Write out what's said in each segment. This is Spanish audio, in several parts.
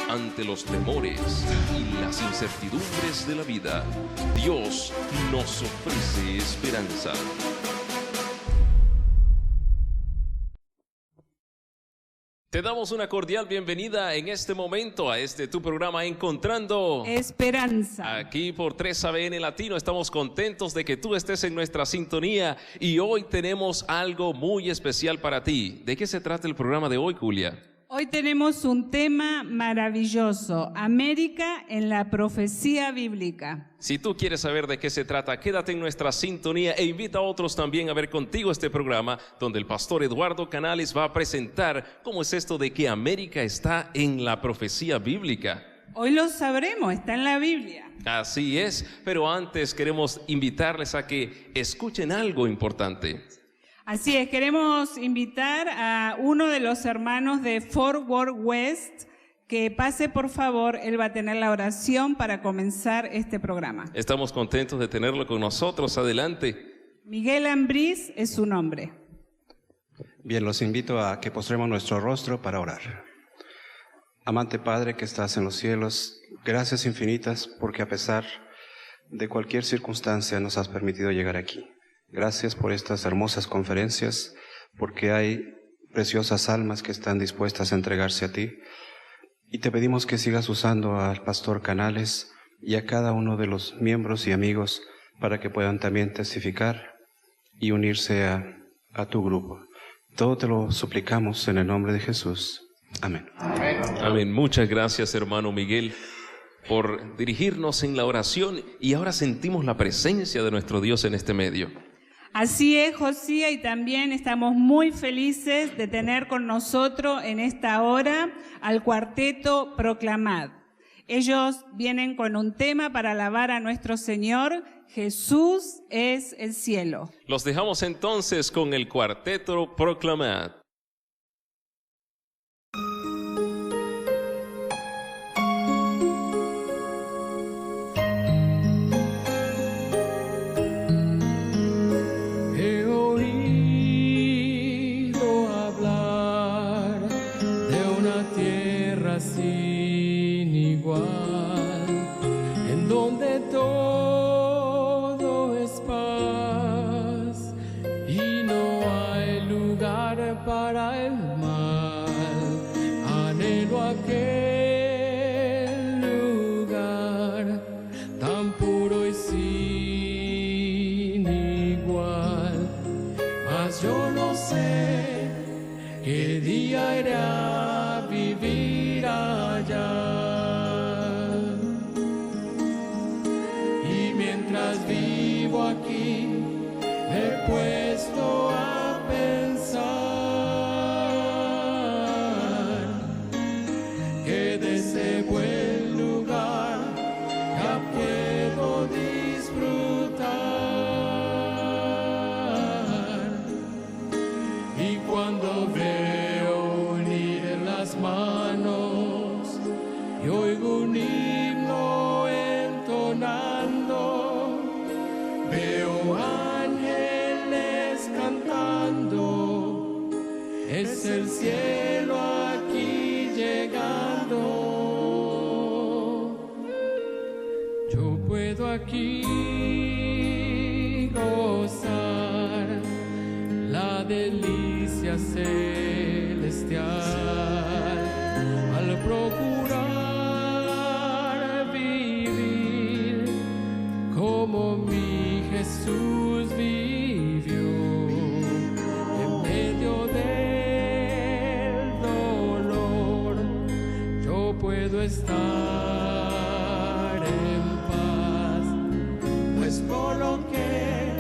ante los temores y las incertidumbres de la vida, Dios nos ofrece esperanza. Te damos una cordial bienvenida en este momento a tu programa Encontrando Esperanza. Aquí por 3ABN Latino estamos contentos de que tú estés en nuestra sintonía y hoy tenemos algo muy especial para ti. ¿De qué se trata el programa de hoy, Julia? Hoy tenemos un tema maravilloso, América en la profecía bíblica. Si tú quieres saber de qué se trata, quédate en nuestra sintonía e invita a otros también a ver contigo este programa donde el pastor Eduardo Canales va a presentar cómo es esto de que América está en la profecía bíblica. Hoy lo sabremos, está en la Biblia. Así es, pero antes queremos invitarles a que escuchen algo importante. Así es, queremos invitar a uno de los hermanos de Fort Worth West que pase por favor, él va a tener la oración para comenzar este programa. Estamos contentos de tenerlo con nosotros, adelante. Miguel Ambriz es su nombre. Bien, los invito a que postremos nuestro rostro para orar. Amante Padre que estás en los cielos, gracias infinitas porque a pesar de cualquier circunstancia nos has permitido llegar aquí. Gracias por estas hermosas conferencias, porque hay preciosas almas que están dispuestas a entregarse a ti. Y te pedimos que sigas usando al pastor Canales y a cada uno de los miembros y amigos para que puedan también testificar y unirse a tu grupo. Todo te lo suplicamos en el nombre de Jesús. Amén. Amén. Muchas gracias, hermano Miguel, por dirigirnos en la oración y ahora sentimos la presencia de nuestro Dios en este medio. Así es, Josía, y también estamos muy felices de tener con nosotros en esta hora al cuarteto Proclamad. Ellos vienen con un tema para alabar a nuestro Señor, Jesús es el cielo. Los dejamos entonces con el cuarteto Proclamad. Sin igual, en donde todo es paz y no hay lugar para el mal. Anhelo aquel lugar tan puro y sin igual, mas yo no sé qué día iré a vivir allá. Y mientras vivo aquí me he puesto a pensar que de ese buen lugar ya puedo disfrutar. Y cuando veo unir en las manos y oigo un himno entonando, veo ángeles cantando, es el cielo aquí llegando. Yo puedo aquí gozar la delicia celestial al procurar vivir como mi Jesús vivió. En medio del dolor yo puedo estar en paz, pues coloqué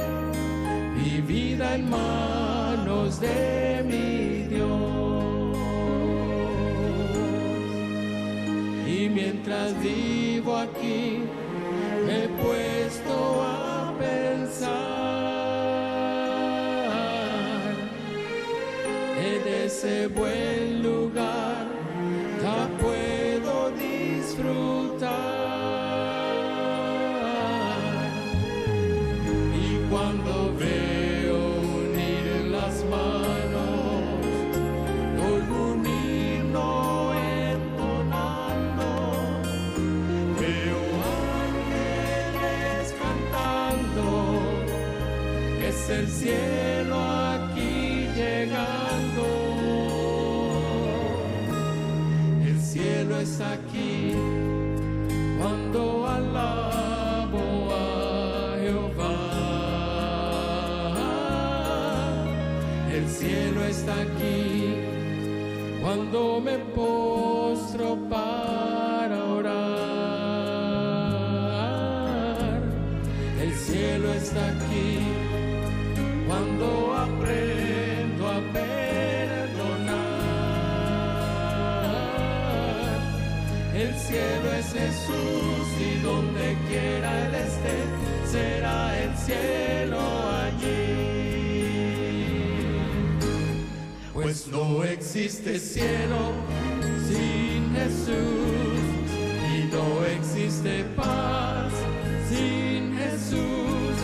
mi vida en manos de mi Dios. Y mientras vivo aquí me he puesto a pensar en ese buen lugar ya puedo disfrutar. Y cuando veo unir en las manos, oigo un himno entonando, cielo aquí llegando. El cielo está aquí cuando alabo a Jehová. El cielo está aquí cuando me postro para orar. El cielo está aquí cuando aprendo a perdonar. El cielo es Jesús y donde quiera Él esté, será el cielo allí. Pues no existe cielo sin Jesús y no existe paz sin Jesús.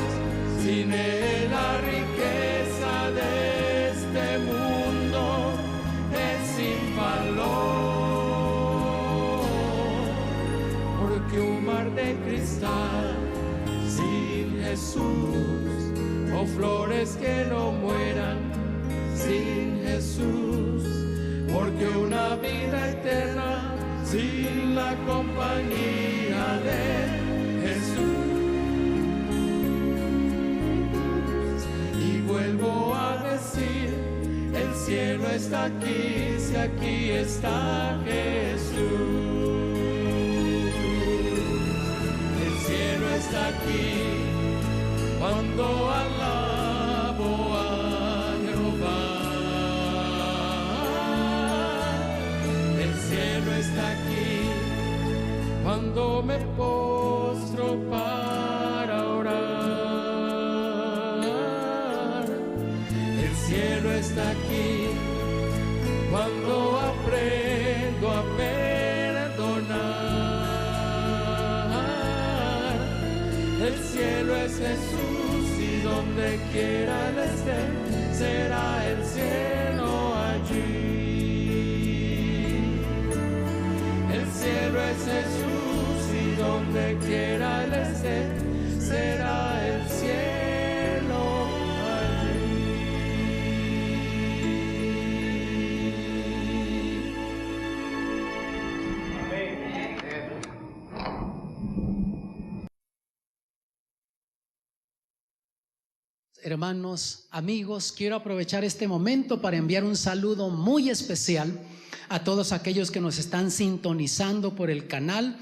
Sin Él la riqueza de este mundo es sin valor, porque un mar de cristal sin Jesús, o flores que no mueran sin Jesús, porque una vida eterna sin la compañía de Jesús. Y vuelvo a decir, el cielo está aquí, si aquí está Jesús. El cielo está aquí cuando alabo a Jehová. El cielo está aquí cuando me postro para orar. El cielo está aquí cuando aprendo a perdonar. El cielo es Jesús y donde quiera Él esté, será el cielo allí. El cielo es Jesús y donde quiera Él esté, será el cielo allí. Hermanos, amigos, quiero aprovechar este momento para enviar un saludo muy especial a todos aquellos que nos están sintonizando por el canal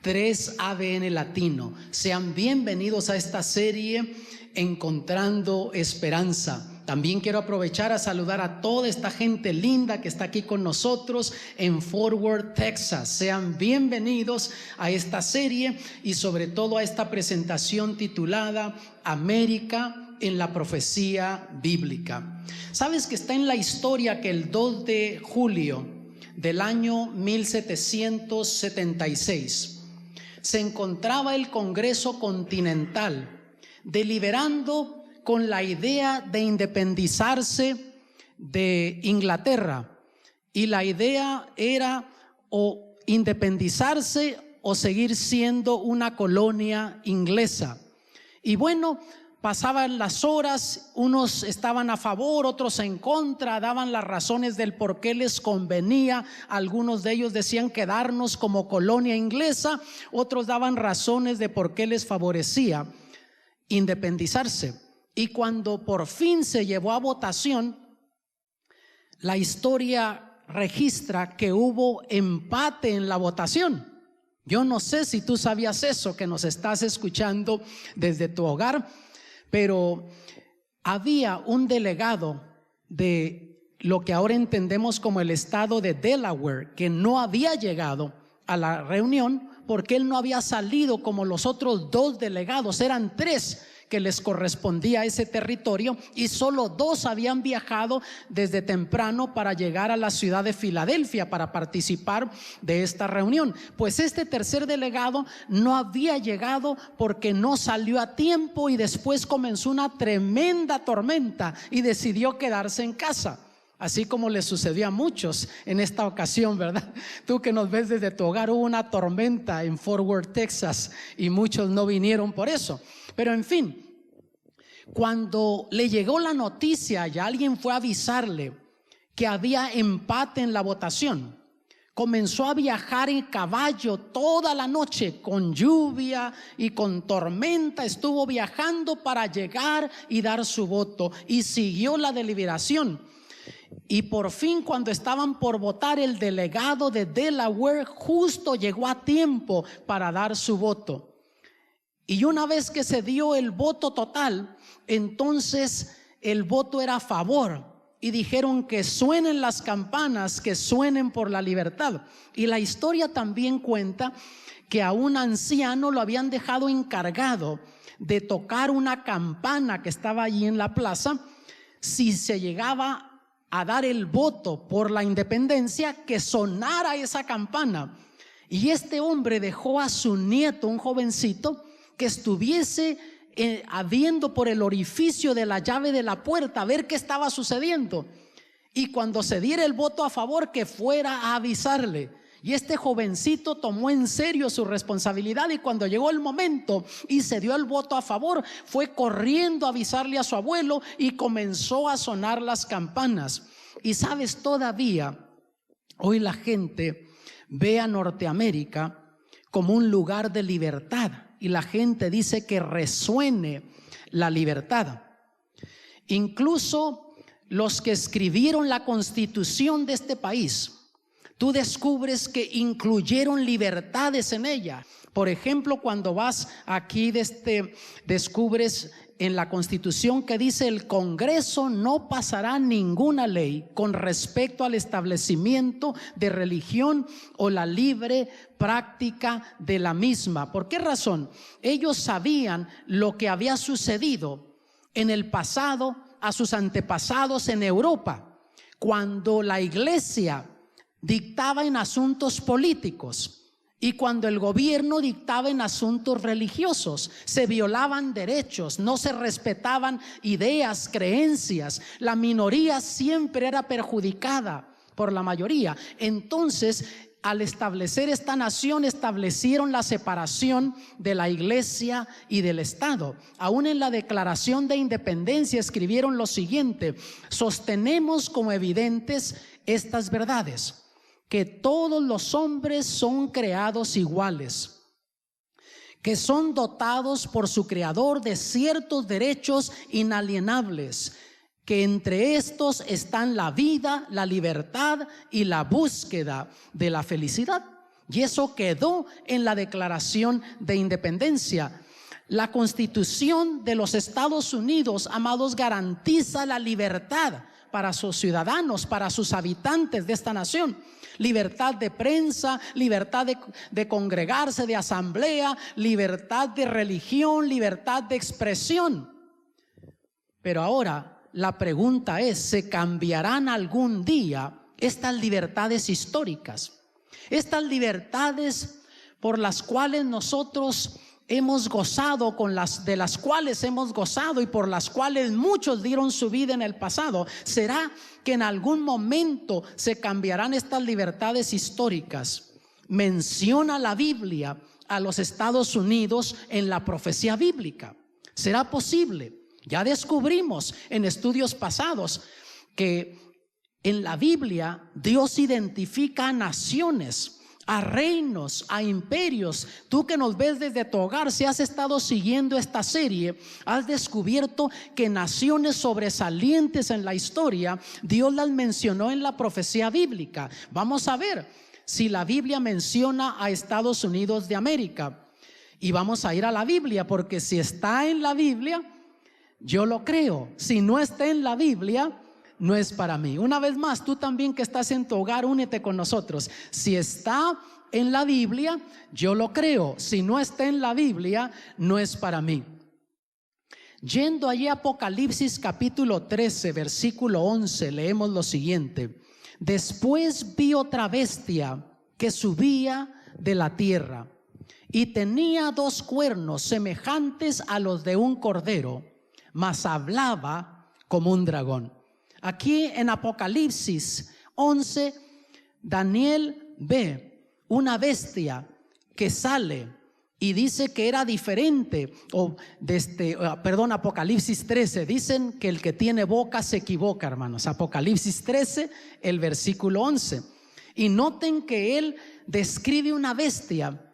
3ABN Latino. Sean bienvenidos a esta serie Encontrando Esperanza. También quiero aprovechar a saludar a toda esta gente linda que está aquí con nosotros en Fort Worth, Texas. Sean bienvenidos a esta serie y sobre todo a esta presentación titulada América en la profecía bíblica. ¿Sabes que está en la historia que el 2 de julio del año 1776 se encontraba el Congreso Continental deliberando con la idea de independizarse de Inglaterra? Y la idea era o independizarse o seguir siendo una colonia inglesa. Y bueno, pasaban las horas, unos estaban a favor, otros en contra, daban las razones del por qué les convenía. Algunos de ellos decían quedarnos como colonia inglesa, otros daban razones de por qué les favorecía independizarse. Y cuando por fin se llevó a votación, la historia registra que hubo empate en la votación. Yo no sé si tú sabías eso, que nos estás escuchando desde tu hogar, pero había un delegado de lo que ahora entendemos como el estado de Delaware que no había llegado a la reunión porque él no había salido como los otros dos delegados. Eran 3 que les correspondía a ese territorio y solo 2 habían viajado desde temprano para llegar a la ciudad de Filadelfia para participar de esta reunión. Pues este tercer delegado no había llegado porque no salió a tiempo y después comenzó una tremenda tormenta y decidió quedarse en casa. Así como le sucedió a muchos en esta ocasión, ¿verdad? Tú que nos ves desde tu hogar, hubo una tormenta en Fort Worth, Texas, y muchos no vinieron por eso. Pero en fin, Cuando le llegó la noticia y alguien fue a avisarle que había empate en la votación, comenzó a viajar en caballo toda la noche, con lluvia y con tormenta. Estuvo viajando para llegar y dar su voto, y siguió la deliberación. Y por fin, cuando estaban por votar, el delegado de Delaware justo llegó a tiempo para dar su voto. Y una vez que se dio el voto total, entonces el voto era a favor. Y dijeron que suenen las campanas, que suenen por la libertad. Y la historia también cuenta que a un anciano lo habían dejado encargado de tocar una campana que estaba allí en la plaza. Si se llegaba a dar el voto por la independencia, que sonara esa campana. Y este hombre dejó a su nieto, un jovencito, que estuviese viendo por el orificio de la llave de la puerta a ver qué estaba sucediendo, y cuando se diera el voto a favor, que fuera a avisarle. Y este jovencito tomó en serio su responsabilidad, y cuando llegó el momento y se dio el voto a favor, fue corriendo a avisarle a su abuelo, y comenzó a sonar las campanas. Y sabes, todavía hoy la gente ve a Norteamérica como un lugar de libertad, y la gente dice que resuene la libertad. Incluso los que escribieron la constitución de este país, tú descubres que incluyeron libertades en ella. Por ejemplo, cuando vas aquí descubres en la Constitución que dice: el Congreso no pasará ninguna ley con respecto al establecimiento de religión o la libre práctica de la misma. ¿Por qué razón? Ellos sabían lo que había sucedido en el pasado a sus antepasados en Europa, cuando la iglesia dictaba en asuntos políticos y cuando el gobierno dictaba en asuntos religiosos. Se violaban derechos, no se respetaban ideas, creencias. La minoría siempre era perjudicada por la mayoría. Entonces, al establecer esta nación, establecieron la separación de la iglesia y del Estado. Aún en la Declaración de Independencia escribieron lo siguiente: sostenemos como evidentes estas verdades, que todos los hombres son creados iguales, que son dotados por su Creador de ciertos derechos inalienables, que entre estos están la vida, la libertad y la búsqueda de la felicidad. Y eso quedó en la Declaración de Independencia. La Constitución de los Estados Unidos, amados, garantiza la libertad para sus ciudadanos, para sus habitantes de esta nación. Libertad de prensa, libertad de congregarse, de asamblea, libertad de religión, libertad de expresión. Pero ahora la pregunta es: ¿se cambiarán algún día estas libertades históricas? Estas libertades por las cuales nosotros hemos gozado, de las cuales hemos gozado y por las cuales muchos dieron su vida en el pasado. ¿Será que en algún momento se cambiarán estas libertades históricas? Menciona la Biblia a los Estados Unidos en la profecía bíblica. ¿Será posible? Ya descubrimos en estudios pasados que en la Biblia Dios identifica a naciones, a reinos, a imperios. Tú que nos ves desde tu hogar, si has estado siguiendo esta serie, has descubierto que naciones sobresalientes en la historia, Dios las mencionó en la profecía bíblica. Vamos a ver si la Biblia menciona a Estados Unidos de América. Y vamos a ir a la Biblia, porque si está en la Biblia, yo lo creo. Si no está en la Biblia, no es para mí. Una vez más, tú también que estás en tu hogar, únete con nosotros. Si está en la Biblia, yo lo creo. Si no está en la Biblia, no es para mí. Yendo allí a Apocalipsis capítulo 13, versículo 11, leemos lo siguiente: después vi otra bestia que subía de la tierra y tenía 2 cuernos semejantes a los de un cordero, mas hablaba como un dragón. Aquí en Apocalipsis 11, Daniel ve una bestia que sale y dice que era diferente, Apocalipsis 13, dicen que el que tiene boca se equivoca, hermanos. Apocalipsis 13, el versículo 11. Y noten que él describe una bestia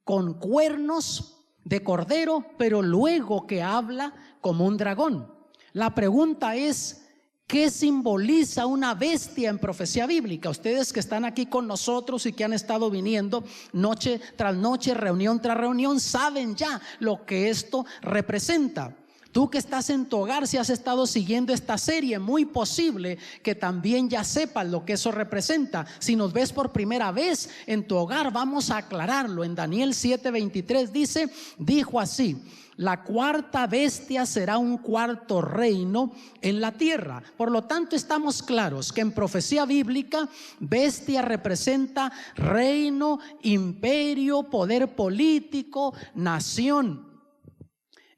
con cuernos de cordero, pero luego que habla como un dragón. La pregunta es, ¿qué simboliza una bestia en profecía bíblica? Ustedes que están aquí con nosotros y que han estado viniendo noche tras noche, reunión tras reunión, saben ya lo que esto representa. Tú que estás en tu hogar, si has estado siguiendo esta serie, muy posible que también ya sepas lo que eso representa. Si nos ves por primera vez en tu hogar, vamos a aclararlo. En Daniel 7:23 dijo así: la cuarta bestia será un cuarto reino en la tierra. Por lo tanto, estamos claros que en profecía bíblica, bestia representa reino, imperio, poder político, nación.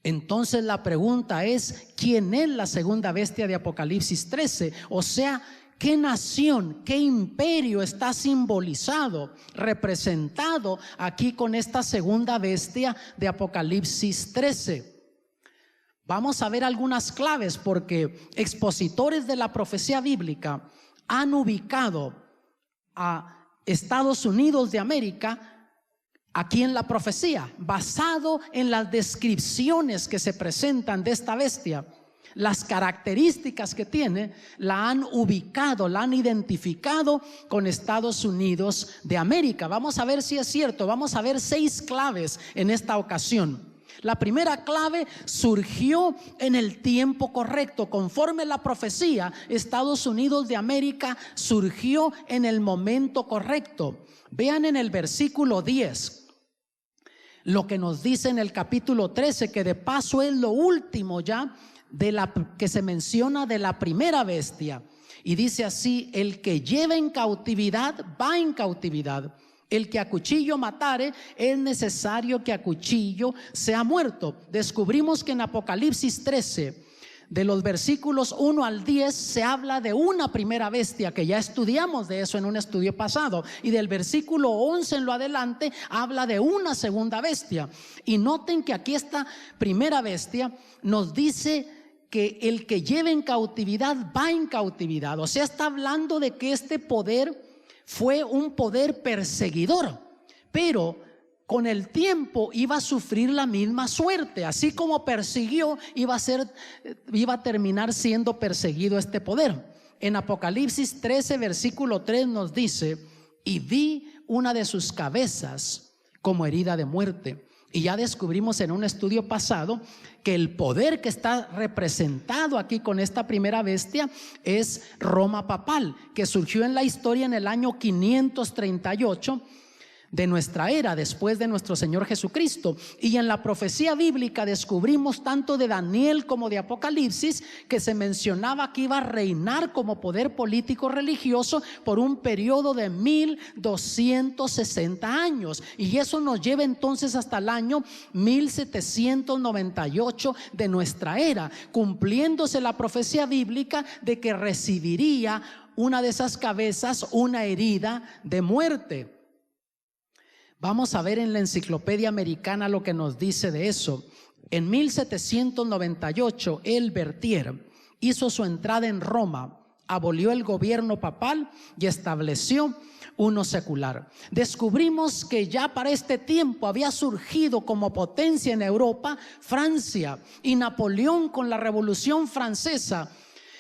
Entonces la pregunta es, ¿quién es la segunda bestia de Apocalipsis 13? O sea, ¿qué nación, qué imperio está simbolizado, representado aquí con esta segunda bestia de Apocalipsis 13? Vamos a ver algunas claves, porque expositores de la profecía bíblica han ubicado a Estados Unidos de América aquí en la profecía, basado en las descripciones que se presentan de esta bestia. Las características que tiene la han ubicado, la han identificado con Estados Unidos de América. Vamos a ver si es cierto. Vamos a ver 6 claves en esta ocasión. La primera clave: surgió en el tiempo correcto. Conforme la profecía, Estados Unidos de América surgió en el momento correcto. Vean en el versículo 10 lo que nos dice en el capítulo 13, que de paso es lo último ya que se menciona de la primera bestia. Y dice así: el que lleva en cautividad va en cautividad. El que a cuchillo matare, es necesario que a cuchillo sea muerto. Descubrimos que en Apocalipsis 13, de los versículos 1 al 10, se habla de una primera bestia, que ya estudiamos de eso en un estudio pasado. Y del versículo 11 en lo adelante habla de una segunda bestia. Y noten que aquí esta primera bestia nos dice que el que lleve en cautividad va en cautividad. O sea, está hablando de que este poder fue un poder perseguidor, pero con el tiempo iba a sufrir la misma suerte. Así como persiguió, iba a terminar siendo perseguido este poder. En Apocalipsis 13 versículo 3 nos dice: y vi una de sus cabezas como herida de muerte. Y ya descubrimos en un estudio pasado que el poder que está representado aquí con esta primera bestia es Roma papal, que surgió en la historia en el año 538 de nuestra era, después de nuestro Señor Jesucristo. Y en la profecía bíblica descubrimos tanto de Daniel como de Apocalipsis que se mencionaba que iba a reinar como poder político religioso por un periodo de 1260 años. Y eso nos lleva entonces hasta el año 1798 de nuestra era, cumpliéndose la profecía bíblica de que recibiría una de esas cabezas una herida de muerte. Vamos a ver en la Enciclopedia Americana lo que nos dice de eso. En 1798, el Berthier hizo su entrada en Roma, abolió el gobierno papal y estableció uno secular. Descubrimos que ya para este tiempo había surgido como potencia en Europa Francia, y Napoleón, con la Revolución Francesa,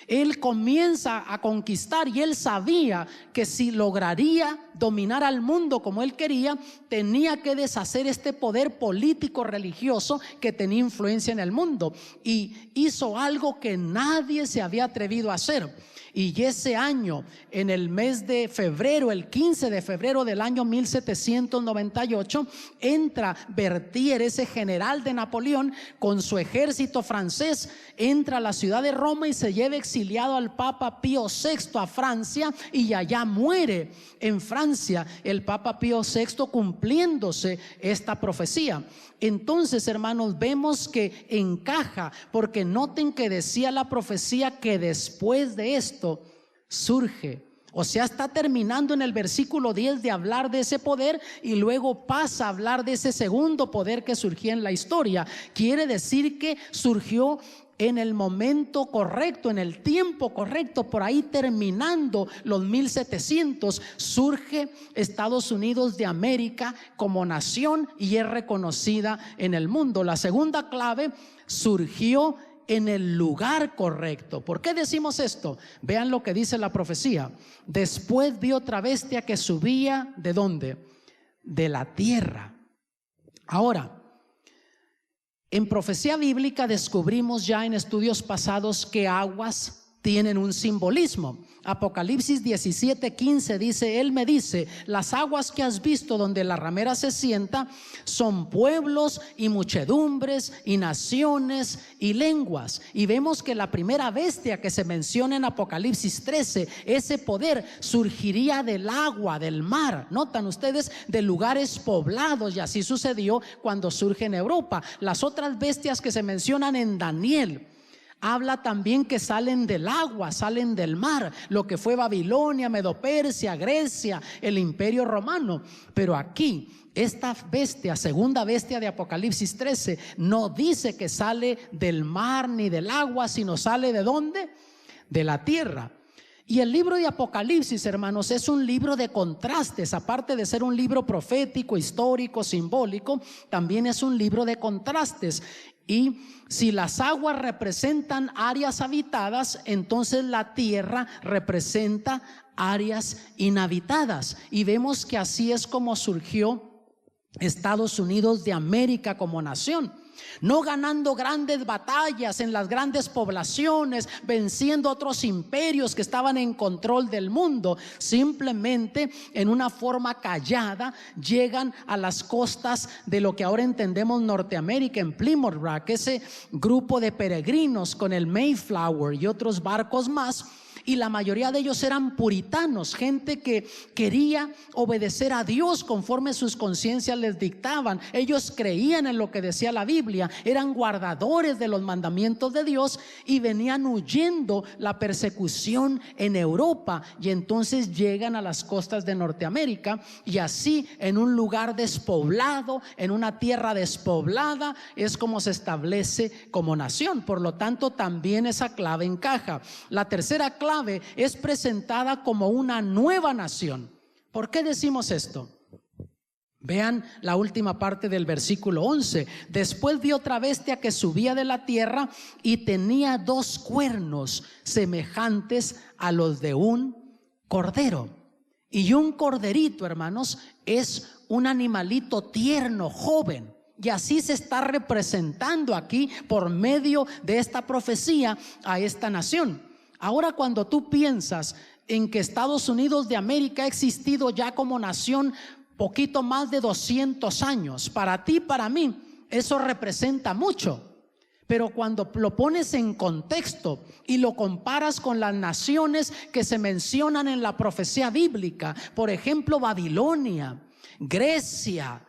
él comienza a conquistar, y él sabía que si lograría dominar al mundo como él quería, tenía que deshacer este poder político religioso que tenía influencia en el mundo, y hizo algo que nadie se había atrevido a hacer. Y ese año, en el mes de febrero, el 15 de febrero del año 1798, entra Berthier, ese general de Napoleón, con su ejército francés, entra a la ciudad de Roma y se lleva exiliado al Papa Pío VI a Francia, y allá muere en Francia el Papa Pío VI, cumpliéndose esta profecía. Entonces, hermanos, vemos que encaja, porque noten que decía la profecía que después de esto surge O sea, está terminando en el versículo 10 de hablar de ese poder y luego pasa a hablar de ese segundo poder que surgió en la historia. Quiere decir que surgió en el momento correcto, en el tiempo correcto. Por ahí terminando los 1700 surge Estados Unidos de América como nación y es reconocida en el mundo. La segunda clave, surgió en el lugar correcto. ¿Por qué decimos esto? Vean lo que dice la profecía. Después vi otra bestia que subía, ¿de dónde? De la tierra. Ahora, en profecía bíblica descubrimos ya en estudios pasados que aguas tienen un simbolismo. Apocalipsis 17:15 dice: Él me dice, las aguas que has visto donde la ramera se sienta son pueblos y muchedumbres y naciones y lenguas. Y vemos que la primera bestia que se menciona en Apocalipsis 13, ese poder surgiría del agua, del mar. Notan ustedes, de lugares poblados, y así sucedió cuando surge en Europa. Las otras bestias que se mencionan en Daniel habla también que salen del agua, salen del mar, lo que fue Babilonia, Medo-Persia, Grecia, el Imperio Romano. Pero aquí, esta bestia, segunda bestia de Apocalipsis 13, no dice que sale del mar ni del agua, sino sale ¿de dónde? De la tierra. Y el libro de Apocalipsis, hermanos, es un libro de contrastes. Aparte de ser un libro profético, histórico, simbólico, también es un libro de contrastes. Y si las aguas representan áreas habitadas, entonces la tierra representa áreas inhabitadas. Y vemos que así es como surgió Estados Unidos de América como nación. No ganando grandes batallas en las grandes poblaciones, venciendo otros imperios que estaban en control del mundo. Simplemente en una forma callada llegan a las costas de lo que ahora entendemos Norteamérica, en Plymouth Rock, ese grupo de peregrinos con el Mayflower y otros barcos más. Y la mayoría de ellos eran puritanos, gente que quería obedecer a Dios conforme sus conciencias les dictaban. Ellos creían en lo que decía la Biblia, eran guardadores de los mandamientos de Dios y venían huyendo la persecución en Europa. Y entonces llegan a las costas de Norteamérica, y así en un lugar despoblado, en una tierra despoblada, es como se establece como nación. Por lo tanto, también esa clave encaja. La tercera clave es presentada como una nueva nación. ¿Por qué decimos esto? Vean la última parte del versículo 11. Después vi otra bestia que subía de la tierra y tenía 2 cuernos semejantes a los de un cordero. Y un corderito, hermanos, es un animalito tierno, joven. Y así se está representando aquí por medio de esta profecía a esta nación. Ahora, cuando tú piensas en que Estados Unidos de América ha existido ya como nación poquito más de 200 años, para ti, para mí, eso representa mucho. Pero cuando lo pones en contexto y lo comparas con las naciones que se mencionan en la profecía bíblica, por ejemplo, Babilonia, Grecia,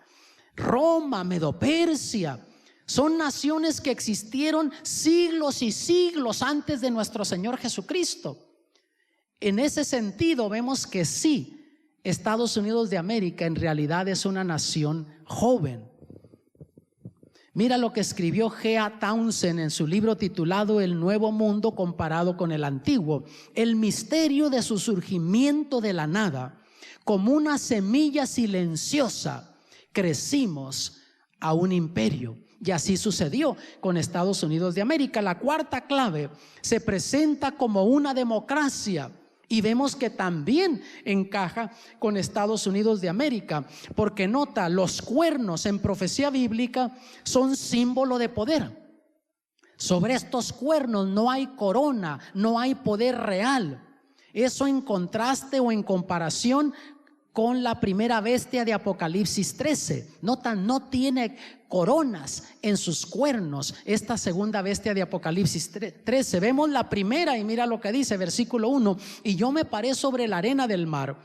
Roma, Medo-Persia, son naciones que existieron siglos y siglos antes de nuestro Señor Jesucristo. En ese sentido vemos que sí, Estados Unidos de América en realidad es una nación joven. Mira lo que escribió G.A. Townsend en su libro titulado El Nuevo Mundo comparado con el Antiguo. El misterio de su surgimiento de la nada, como una semilla silenciosa, crecimos a un imperio. Y así sucedió con Estados Unidos de América. La cuarta clave se presenta como una democracia, y vemos que también encaja con Estados Unidos de América, porque nota, los cuernos en profecía bíblica son símbolo de poder. Sobre estos cuernos no hay corona, no hay poder real. Eso en contraste o en comparación con la primera bestia de Apocalipsis 13. Nota, no tiene coronas en sus cuernos. Esta segunda bestia de Apocalipsis 13. Vemos la primera y mira lo que dice, versículo 1. Y yo me paré sobre la arena del mar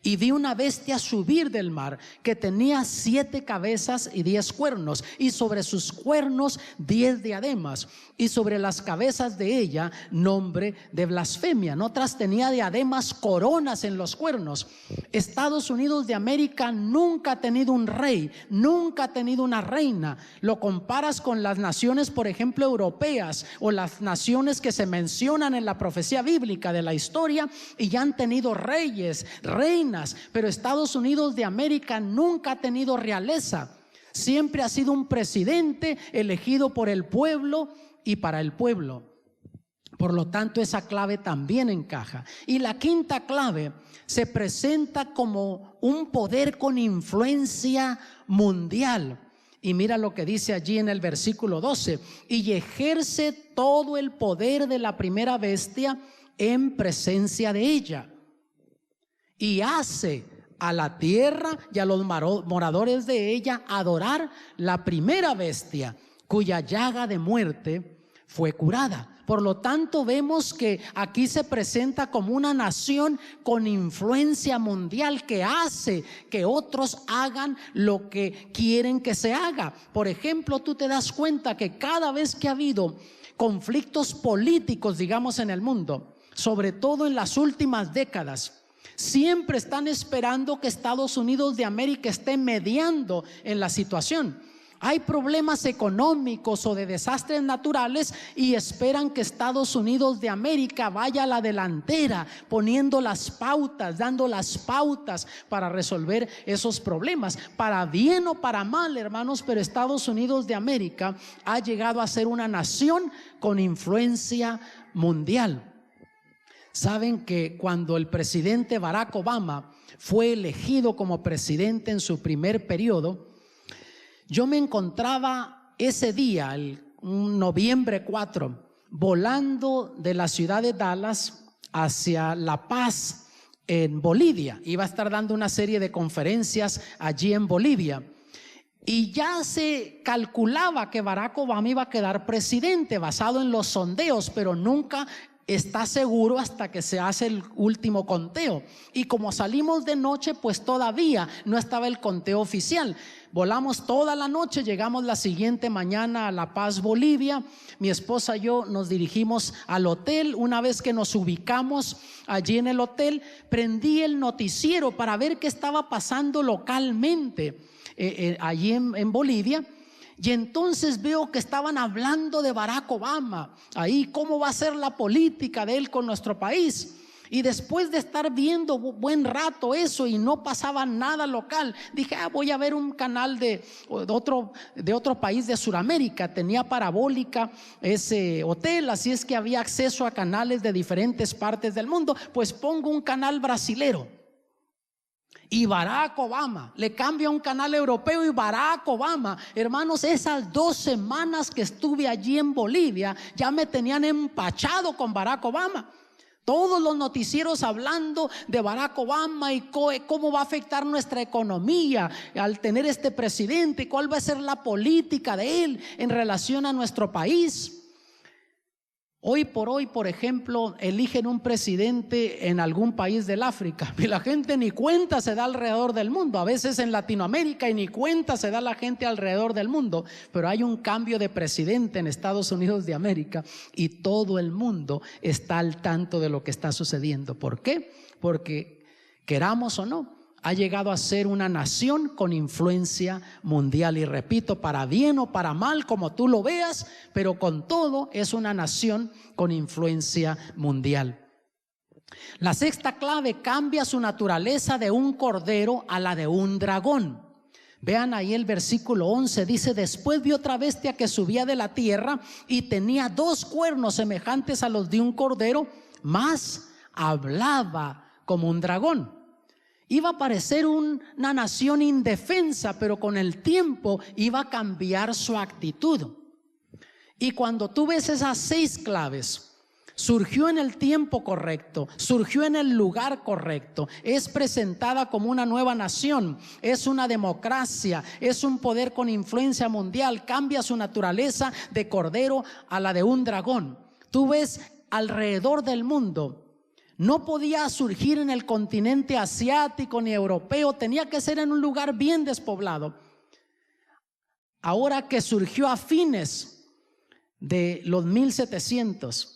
y vi una bestia subir del mar que tenía 7 cabezas y 10 cuernos, y sobre sus cuernos 10 diademas, y sobre las cabezas de ella nombre de blasfemia. En otras tenía diademas, coronas en los cuernos. Estados Unidos de América nunca ha tenido un rey, nunca ha tenido una reina. Lo comparas con las naciones, por ejemplo, europeas, o las naciones que se mencionan en la profecía bíblica de la historia, y ya han tenido reyes, reinas. Pero Estados Unidos de América nunca ha tenido realeza. Siempre ha sido un presidente elegido por el pueblo y para el pueblo. Por lo tanto, esa clave también encaja. Y la quinta clave se presenta como un poder con influencia mundial. Y mira lo que dice allí en el versículo 12. Y ejerce todo el poder de la primera bestia en presencia de ella. Y hace a la tierra y a los moradores de ella adorar la primera bestia, cuya llaga de muerte fue curada. Por lo tanto, vemos que aquí se presenta como una nación con influencia mundial que hace que otros hagan lo que quieren que se haga. Por ejemplo, tú te das cuenta que cada vez que ha habido conflictos políticos, digamos, en el mundo, sobre todo en las últimas décadas, siempre están esperando que Estados Unidos de América esté mediando en la situación. Hay problemas económicos o de desastres naturales y esperan que Estados Unidos de América vaya a la delantera, poniendo las pautas, dando las pautas para resolver esos problemas, para bien o para mal, hermanos. Pero Estados Unidos de América ha llegado a ser una nación con influencia mundial. Saben que cuando el presidente Barack Obama fue elegido como presidente en su primer periodo, yo me encontraba ese día, un noviembre 4, volando de la ciudad de Dallas hacia La Paz en Bolivia. Iba a estar dando una serie de conferencias allí en Bolivia. Y ya se calculaba que Barack Obama iba a quedar presidente basado en los sondeos, pero nunca está seguro hasta que se hace el último conteo. Y como salimos de noche, pues todavía no estaba el conteo oficial. Volamos toda la noche, llegamos la siguiente mañana a La Paz, Bolivia. Mi esposa y yo nos dirigimos al hotel. Una vez que nos ubicamos allí en el hotel, prendí el noticiero para ver qué estaba pasando localmente allí en Bolivia. Y entonces veo que estaban hablando de Barack Obama, ahí cómo va a ser la política de él con nuestro país. Y después de estar viendo buen rato eso y no pasaba nada local, dije, voy a ver un canal de otro país de Sudamérica. Tenía parabólica ese hotel, así es que había acceso a canales de diferentes partes del mundo. Pues pongo un canal brasilero y Barack Obama, le cambio a un canal europeo y Barack Obama. Hermanos, esas 2 semanas que estuve allí en Bolivia ya me tenían empachado con Barack Obama. Todos los noticieros hablando de Barack Obama y cómo va a afectar nuestra economía al tener este presidente, cuál va a ser la política de él en relación a nuestro país. Hoy por hoy, por ejemplo, eligen un presidente en algún país del África y la gente ni cuenta se da alrededor del mundo. A veces en Latinoamérica y ni cuenta se da la gente alrededor del mundo. Pero hay un cambio de presidente en Estados Unidos de América y todo el mundo está al tanto de lo que está sucediendo. ¿Por qué? Porque queramos o no, ha llegado a ser una nación con influencia mundial. Y repito, para bien o para mal, como tú lo veas, pero con todo es una nación con influencia mundial. La sexta clave cambia su naturaleza de un cordero a la de un dragón. Vean ahí el versículo 11, dice: después vi otra bestia que subía de la tierra y tenía 2 cuernos semejantes a los de un cordero, mas hablaba como un dragón. Iba a parecer una nación indefensa, pero con el tiempo iba a cambiar su actitud. Y cuando tú ves esas 6 claves, surgió en el tiempo correcto, surgió en el lugar correcto, es presentada como una nueva nación, es una democracia, es un poder con influencia mundial, cambia su naturaleza de cordero a la de un dragón. Tú ves alrededor del mundo, no podía surgir en el continente asiático ni europeo, tenía que ser en un lugar bien despoblado. Ahora que surgió a fines de los 1700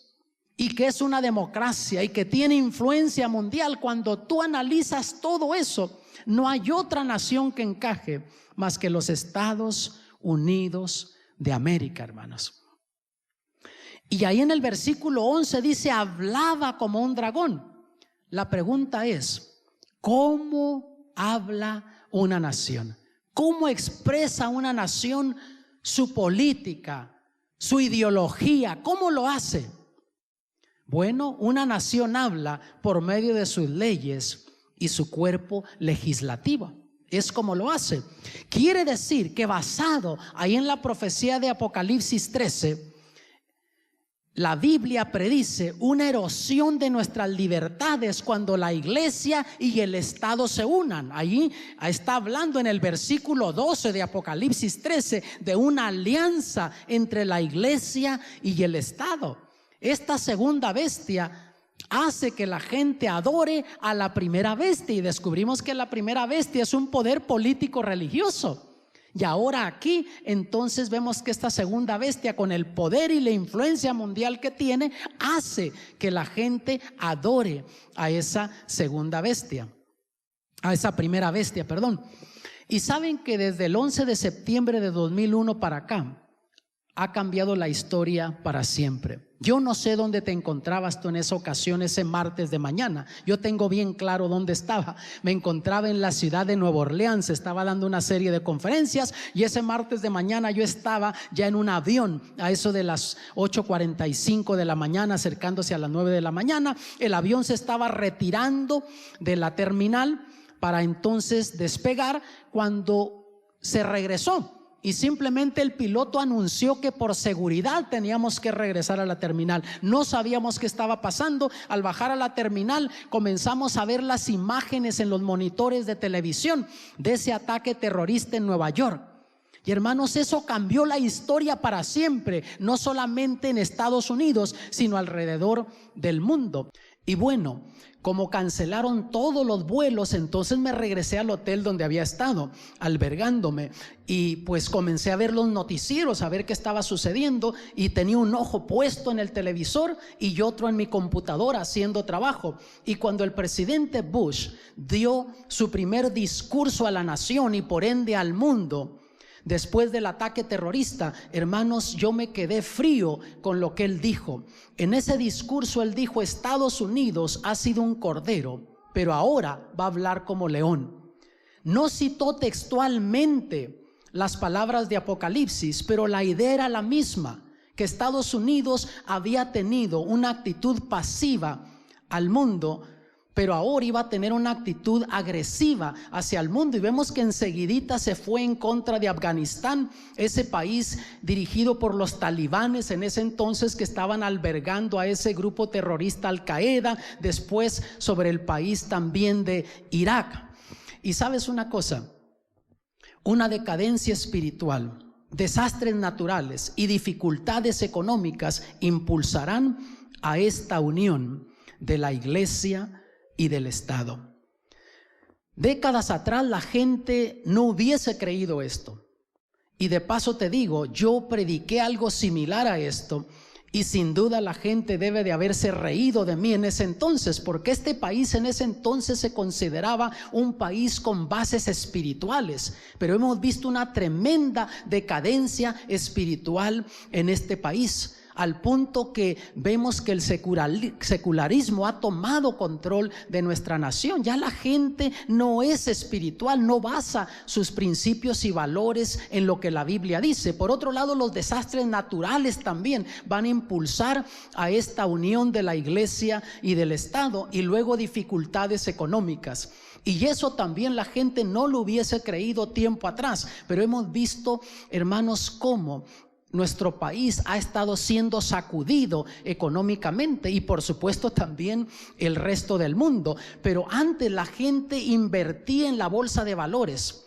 y que es una democracia y que tiene influencia mundial, cuando tú analizas todo eso, no hay otra nación que encaje más que los Estados Unidos de América, hermanos. Y ahí en el versículo 11 dice, hablaba como un dragón. La pregunta es, ¿cómo habla una nación? ¿Cómo expresa una nación su política, su ideología? ¿Cómo lo hace? Bueno, una nación habla por medio de sus leyes y su cuerpo legislativo. Es como lo hace. Quiere decir que basado ahí en la profecía de Apocalipsis 13, la Biblia predice una erosión de nuestras libertades cuando la iglesia y el Estado se unan. Ahí está hablando en el versículo 12 de Apocalipsis 13 de una alianza entre la iglesia y el Estado. Esta segunda bestia hace que la gente adore a la primera bestia, y descubrimos que la primera bestia es un poder político religioso. Y ahora aquí entonces vemos que esta segunda bestia, con el poder y la influencia mundial que tiene, hace que la gente adore a esa segunda bestia, a esa primera bestia, perdón. Y saben que desde el 11 de septiembre de 2001 para acá ha cambiado la historia para siempre. Yo no sé dónde te encontrabas tú en esa ocasión, ese martes de mañana. Yo tengo bien claro dónde estaba. Me encontraba en la ciudad de Nueva Orleans, estaba dando una serie de conferencias, y ese martes de mañana yo estaba ya en un avión a eso de las 8:45 de la mañana, acercándose a las 9 de la mañana. El avión se estaba retirando de la terminal para entonces despegar, cuando se regresó. Y simplemente el piloto anunció que por seguridad teníamos que regresar a la terminal. No sabíamos qué estaba pasando. Al bajar a la terminal comenzamos a ver las imágenes en los monitores de televisión de ese ataque terrorista en Nueva York. Y hermanos, eso cambió la historia para siempre, no solamente en Estados Unidos, sino alrededor del mundo. Y bueno, como cancelaron todos los vuelos, entonces me regresé al hotel donde había estado albergándome, y pues comencé a ver los noticieros, a ver qué estaba sucediendo, y tenía un ojo puesto en el televisor y otro en mi computadora haciendo trabajo. Y cuando el presidente Bush dio su primer discurso a la nación y por ende al mundo, después del ataque terrorista, hermanos, yo me quedé frío con lo que él dijo. En ese discurso él dijo: Estados Unidos ha sido un cordero, pero ahora va a hablar como león. No citó textualmente las palabras de Apocalipsis, pero la idea era la misma, que Estados Unidos había tenido una actitud pasiva al mundo, pero ahora iba a tener una actitud agresiva hacia el mundo. Y vemos que enseguidita se fue en contra de Afganistán, ese país dirigido por los talibanes en ese entonces, que estaban albergando a ese grupo terrorista Al-Qaeda. Después sobre el país también de Irak. Y sabes una cosa, una decadencia espiritual, desastres naturales y dificultades económicas impulsarán a esta unión de la iglesia y del Estado. Décadas atrás la gente no hubiese creído esto, y de paso te digo, yo prediqué algo similar a esto, y sin duda la gente debe de haberse reído de mí en ese entonces, porque este país en ese entonces se consideraba un país con bases espirituales, pero hemos visto una tremenda decadencia espiritual en este país, al punto que vemos que el secularismo ha tomado control de nuestra nación. Ya la gente no es espiritual, no basa sus principios y valores en lo que la Biblia dice. Por otro lado, los desastres naturales también van a impulsar a esta unión de la iglesia y del Estado, y luego dificultades económicas. Y eso también la gente no lo hubiese creído tiempo atrás, pero hemos visto, hermanos, cómo nuestro país ha estado siendo sacudido económicamente y por supuesto también el resto del mundo. Pero antes la gente invertía en la bolsa de valores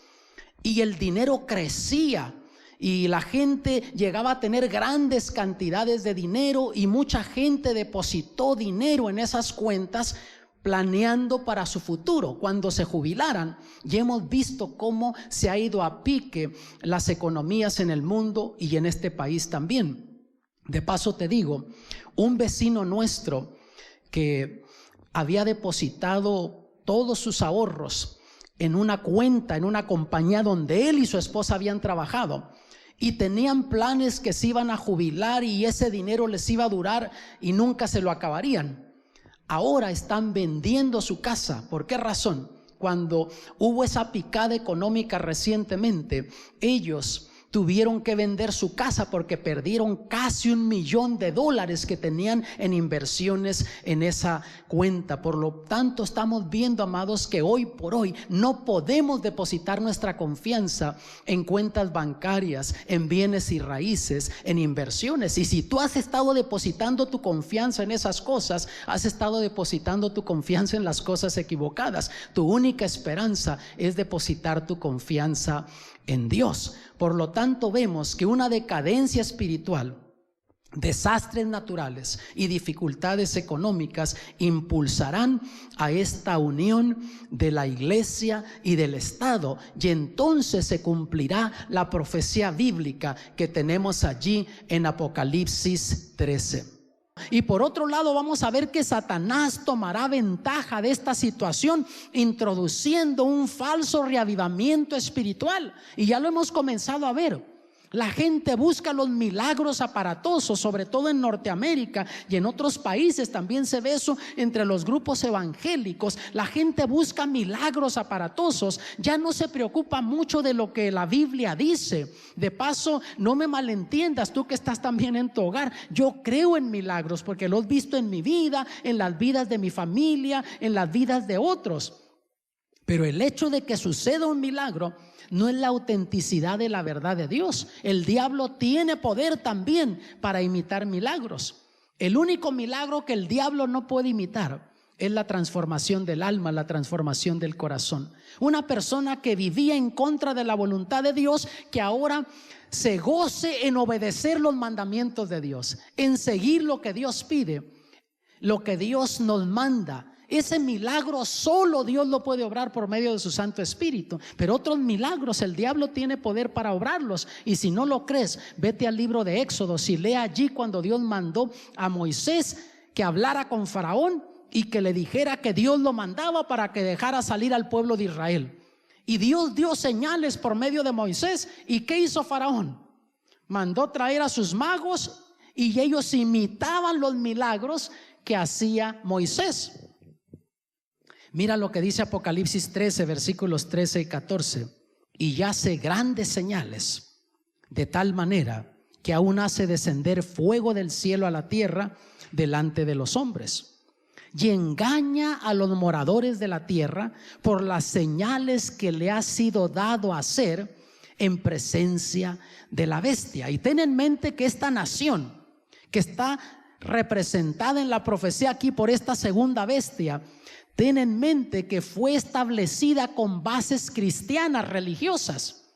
y el dinero crecía y la gente llegaba a tener grandes cantidades de dinero y mucha gente depositó dinero en esas cuentas planeando para su futuro cuando se jubilaran. Y hemos visto cómo se ha ido a pique las economías en el mundo y en este país también. De paso te digo, un vecino nuestro que había depositado todos sus ahorros en una cuenta, en una compañía donde él y su esposa habían trabajado, y tenían planes que se iban a jubilar y ese dinero les iba a durar y nunca se lo acabarían. Ahora están vendiendo su casa. ¿Por qué razón? Cuando hubo esa picada económica recientemente, ellos tuvieron que vender su casa porque perdieron casi $1 millón que tenían en inversiones en esa cuenta. Por lo tanto, estamos viendo, amados, que hoy por hoy no podemos depositar nuestra confianza en cuentas bancarias, en bienes y raíces, en inversiones. Y si tú has estado depositando tu confianza en esas cosas, has estado depositando tu confianza en las cosas equivocadas. Tu única esperanza es depositar tu confianza en Dios. Por lo tanto, vemos que una decadencia espiritual, desastres naturales y dificultades económicas impulsarán a esta unión de la iglesia y del Estado, y entonces se cumplirá la profecía bíblica que tenemos allí en Apocalipsis 13. Y por otro lado vamos a ver que Satanás tomará ventaja de esta situación, introduciendo un falso reavivamiento espiritual. Y ya lo hemos comenzado a ver. La gente busca los milagros aparatosos, sobre todo en Norteamérica y en otros países también se ve eso entre los grupos evangélicos. La gente busca milagros aparatosos, ya no se preocupa mucho de lo que la Biblia dice. De paso, no me malentiendas, tú que estás también en tu hogar, yo creo en milagros porque lo he visto en mi vida, en las vidas de mi familia, en las vidas de otros. Pero el hecho de que suceda un milagro no es la autenticidad de la verdad de Dios. El diablo tiene poder también para imitar milagros. El único milagro que el diablo no puede imitar es la transformación del alma, la transformación del corazón. Una persona que vivía en contra de la voluntad de Dios, que ahora se goce en obedecer los mandamientos de Dios, en seguir lo que Dios pide, lo que Dios nos manda. Ese milagro solo Dios lo puede obrar por medio de su Santo Espíritu. Pero otros milagros el diablo tiene poder para obrarlos. Y si no lo crees, vete al libro de Éxodo. Si lee allí cuando Dios mandó a Moisés que hablara con Faraón y que le dijera que Dios lo mandaba para que dejara salir al pueblo de Israel. Y Dios dio señales por medio de Moisés. ¿Y qué hizo Faraón? Mandó traer a sus magos y ellos imitaban los milagros que hacía Moisés. Mira lo que dice Apocalipsis 13, versículos 13 y 14. Y hace grandes señales, de tal manera que aún hace descender fuego del cielo a la tierra delante de los hombres. Y engaña a los moradores de la tierra por las señales que le ha sido dado a hacer en presencia de la bestia. Y ten en mente que esta nación que está representada en la profecía aquí por esta segunda bestia, ten en mente que fue establecida con bases cristianas religiosas.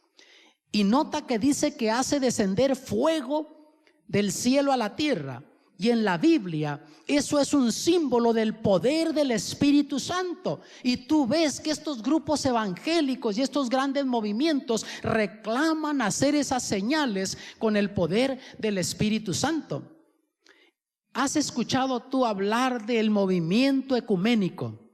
Y nota que dice que hace descender fuego del cielo a la tierra. Y en la Biblia eso es un símbolo del poder del Espíritu Santo. Y tú ves que estos grupos evangélicos y estos grandes movimientos reclaman hacer esas señales con el poder del Espíritu Santo. ¿Has escuchado tú hablar del movimiento ecuménico?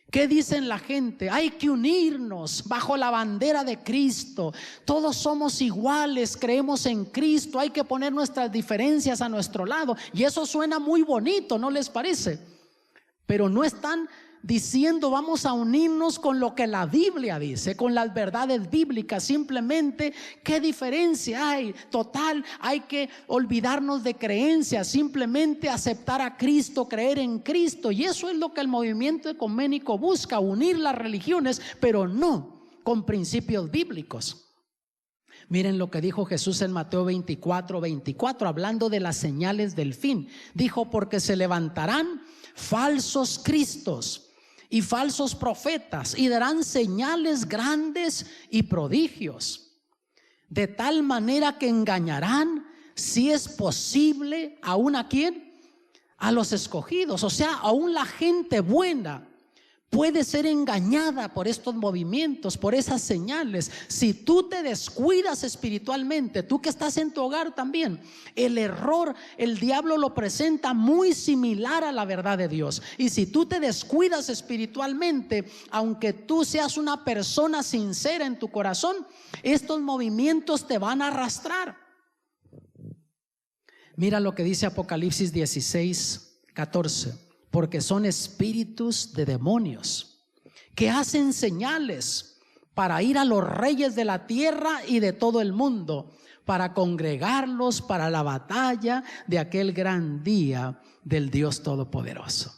¿Qué dicen la gente? Hay que unirnos bajo la bandera de Cristo. Todos somos iguales, creemos en Cristo. Hay que poner nuestras diferencias a nuestro lado. Y eso suena muy bonito, ¿no les parece? Pero no están diciendo vamos a unirnos con lo que la Biblia dice, con las verdades bíblicas. Simplemente, ¿qué diferencia hay? Total, hay que olvidarnos de creencias, simplemente aceptar a Cristo, creer en Cristo. Y eso es lo que el movimiento ecuménico busca, unir las religiones, pero no con principios bíblicos. Miren lo que dijo Jesús en Mateo 24, hablando de las señales del fin. Dijo: porque se levantarán falsos cristos y falsos profetas y darán señales grandes y prodigios, de tal manera que engañarán, si es posible, aún ¿a quién? A los escogidos. O sea, aún la gente buena puede ser engañada por estos movimientos, por esas señales. Si tú te descuidas espiritualmente, tú que estás en tu hogar también, el error, el diablo lo presenta muy similar a la verdad de Dios. Y si tú te descuidas espiritualmente, aunque tú seas una persona sincera en tu corazón, estos movimientos te van a arrastrar. Mira lo que dice Apocalipsis 16:14. Porque son espíritus de demonios que hacen señales para ir a los reyes de la tierra y de todo el mundo, para congregarlos para la batalla de aquel gran día del Dios Todopoderoso.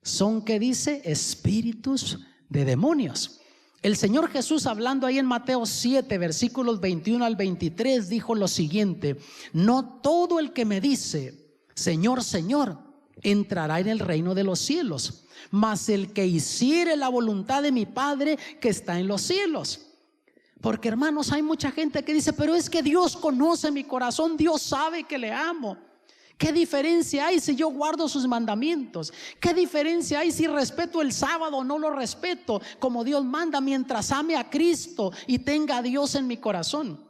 Son, ¿qué dice? Espíritus de demonios. El Señor Jesús, hablando ahí en Mateo 7, versículos 21 al 23, dijo lo siguiente: no todo el que me dice Señor, Señor, entrará en el reino de los cielos, mas el que hiciere la voluntad de mi Padre que está en los cielos. Porque, hermanos, hay mucha gente que dice: pero es que Dios conoce mi corazón, Dios sabe que le amo. ¿Qué diferencia hay si yo guardo sus mandamientos? ¿Qué diferencia hay si respeto el sábado o no lo respeto como Dios manda, mientras ame a Cristo y tenga a Dios en mi corazón?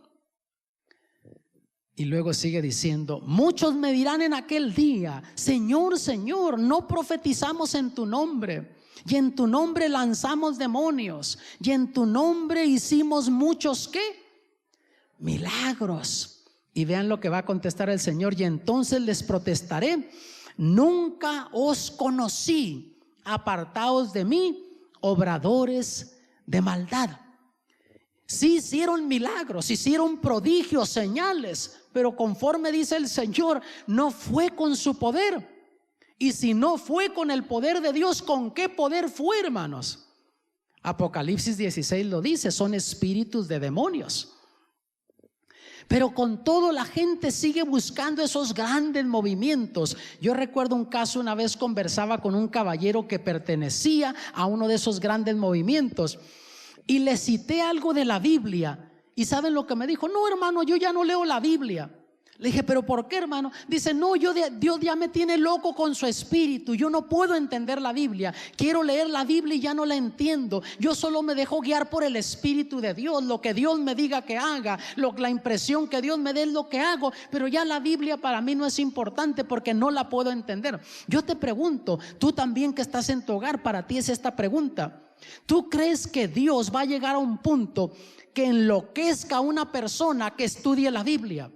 Y luego sigue diciendo: muchos me dirán en aquel día: Señor, Señor, no profetizamos en tu nombre, y en tu nombre lanzamos demonios, y en tu nombre hicimos muchos ¿qué? Milagros. Y vean lo que va a contestar el Señor: y entonces les protestaré: nunca os conocí, apartaos de mí, obradores de maldad. Sí hicieron milagros, hicieron prodigios, señales, pero conforme dice el Señor, no fue con su poder. Y si no fue con el poder de Dios, ¿con qué poder fue, hermanos? Apocalipsis 16 lo dice: son espíritus de demonios. Pero con todo, la gente sigue buscando esos grandes movimientos. Yo recuerdo un caso, una vez conversaba con un caballero que pertenecía a uno de esos grandes movimientos y le cité algo de la Biblia. ¿Y saben lo que me dijo? No, hermano, yo ya no leo la Biblia. Le dije: ¿pero por qué, hermano? Dice: no, Dios ya me tiene loco con su espíritu. Yo no puedo entender la Biblia. Quiero leer la Biblia y ya no la entiendo. Yo solo me dejo guiar por el espíritu de Dios. Lo que Dios me diga que haga, la impresión que Dios me dé es lo que hago. Pero ya la Biblia para mí no es importante porque no la puedo entender. Yo te pregunto, tú también que estás en tu hogar, para ti es esta pregunta: ¿tú crees que Dios va a llegar a un punto que enloquezca a una persona que estudie la Biblia?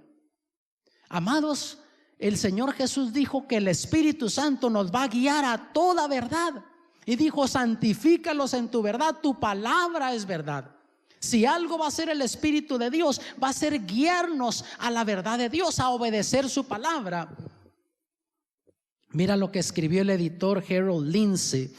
Amados, el Señor Jesús dijo que el Espíritu Santo nos va a guiar a toda verdad. Y dijo: santifícalos en tu verdad, tu palabra es verdad. Si algo va a hacer el Espíritu de Dios, va a ser guiarnos a la verdad de Dios, a obedecer su palabra. Mira lo que escribió el editor Harold Lindsay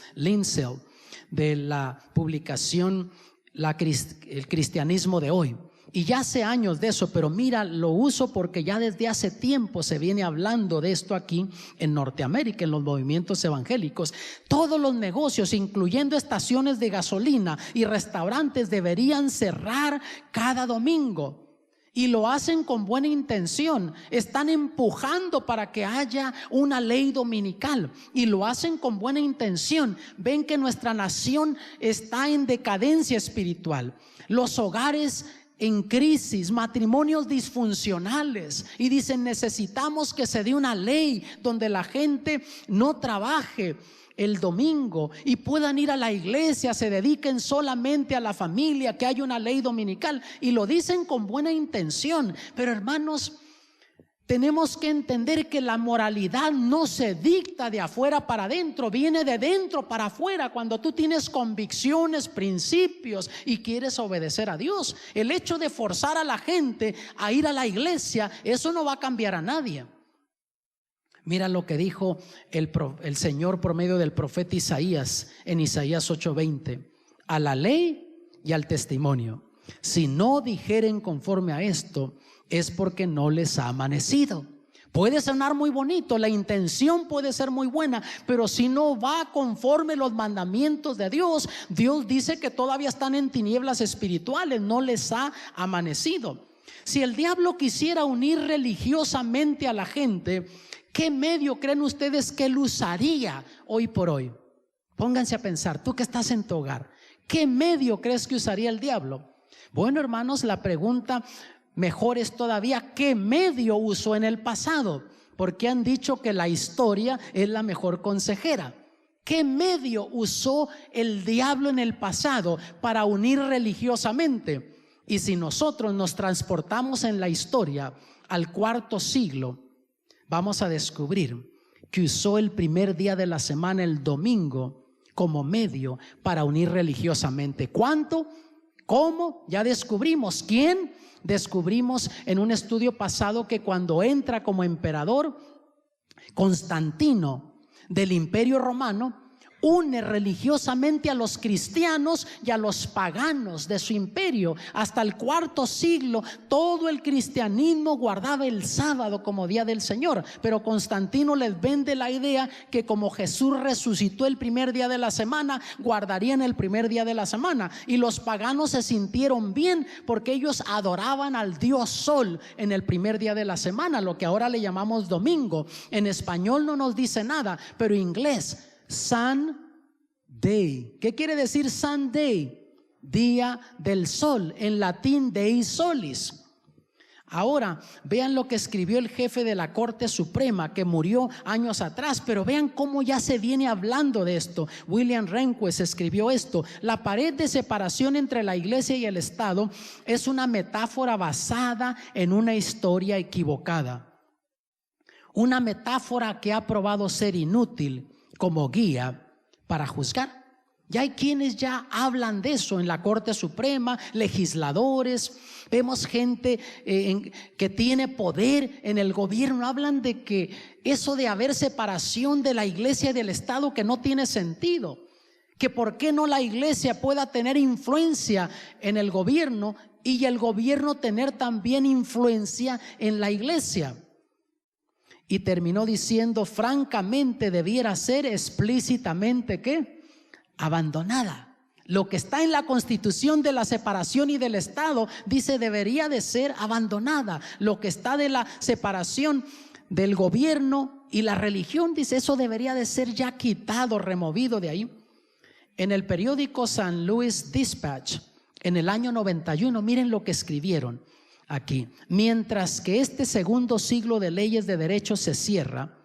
de la publicación El Cristianismo de Hoy. Y ya hace años de eso, pero mira, lo uso porque ya desde hace tiempo se viene hablando de esto aquí en Norteamérica, en los movimientos evangélicos. Todos los negocios, incluyendo estaciones de gasolina y restaurantes, deberían cerrar cada domingo. Y lo hacen con buena intención. Están empujando para que haya una ley dominical, y lo hacen con buena intención. Ven que nuestra nación está en decadencia espiritual. Los hogares en crisis, matrimonios disfuncionales, y dicen: necesitamos que se dé una ley donde la gente no trabaje el domingo y puedan ir a la iglesia, se dediquen solamente a la familia, que haya una ley dominical. Y lo dicen con buena intención. Pero, hermanos, tenemos que entender que la moralidad no se dicta de afuera para adentro, viene de dentro para afuera. Cuando tú tienes convicciones, principios y quieres obedecer a Dios, el hecho de forzar a la gente a ir a la iglesia, eso no va a cambiar a nadie. Mira lo que dijo el Señor por medio del profeta Isaías en Isaías 8:20: a la ley y al testimonio. Si no dijeren conforme a esto, es porque no les ha amanecido. Puede sonar muy bonito, la intención puede ser muy buena, pero si no va conforme los mandamientos de Dios, Dios dice que todavía están en tinieblas espirituales, no les ha amanecido. Si el diablo quisiera unir religiosamente a la gente, ¿qué medio creen ustedes que él usaría hoy por hoy? Pónganse a pensar, tú que estás en tu hogar, ¿qué medio crees que usaría el diablo? Bueno, hermanos, la pregunta mejor es todavía, ¿qué medio usó en el pasado? Porque han dicho que la historia es la mejor consejera. ¿Qué medio usó el diablo en el pasado para unir religiosamente? Y si nosotros nos transportamos en la historia al cuarto siglo, vamos a descubrir que usó el primer día de la semana, el domingo, como medio para unir religiosamente. ¿Cuánto? ¿Cómo? Ya descubrimos. ¿Quién? Descubrimos en un estudio pasado que cuando entra como emperador Constantino del Imperio Romano, une religiosamente a los cristianos y a los paganos de su imperio. Hasta el cuarto siglo todo el cristianismo guardaba el sábado como día del Señor, pero Constantino les vende la idea que como Jesús resucitó el primer día de la semana, guardarían el primer día de la semana, y los paganos se sintieron bien porque ellos adoraban al dios Sol en el primer día de la semana, lo que ahora le llamamos domingo. En español no nos dice nada, pero en inglés Sunday. ¿Qué quiere decir Sunday? Día del sol, en latín Dei Solis. Ahora vean lo que escribió el jefe de la Corte Suprema, que murió años atrás, pero vean cómo ya se viene hablando de esto. William Rehnquist escribió esto: la pared de separación entre la iglesia y el Estado es una metáfora basada en una historia equivocada, una metáfora que ha probado ser inútil como guía para juzgar. Ya hay quienes ya hablan de eso en la Corte Suprema, legisladores, vemos gente que tiene poder en el gobierno, hablan de que eso de haber separación de la iglesia y del Estado, que no tiene sentido, que por qué no la iglesia pueda tener influencia en el gobierno y el gobierno tener también influencia en la iglesia. Y terminó diciendo, francamente debiera ser explícitamente ¿qué? Abandonada. Lo que está en la Constitución de la separación y del Estado dice debería de ser abandonada. Lo que está de la separación del gobierno y la religión, dice, eso debería de ser ya quitado, removido de ahí. En el periódico St. Louis Dispatch, en el año 91, miren lo que escribieron aquí: mientras que este segundo siglo de leyes de derecho se cierra,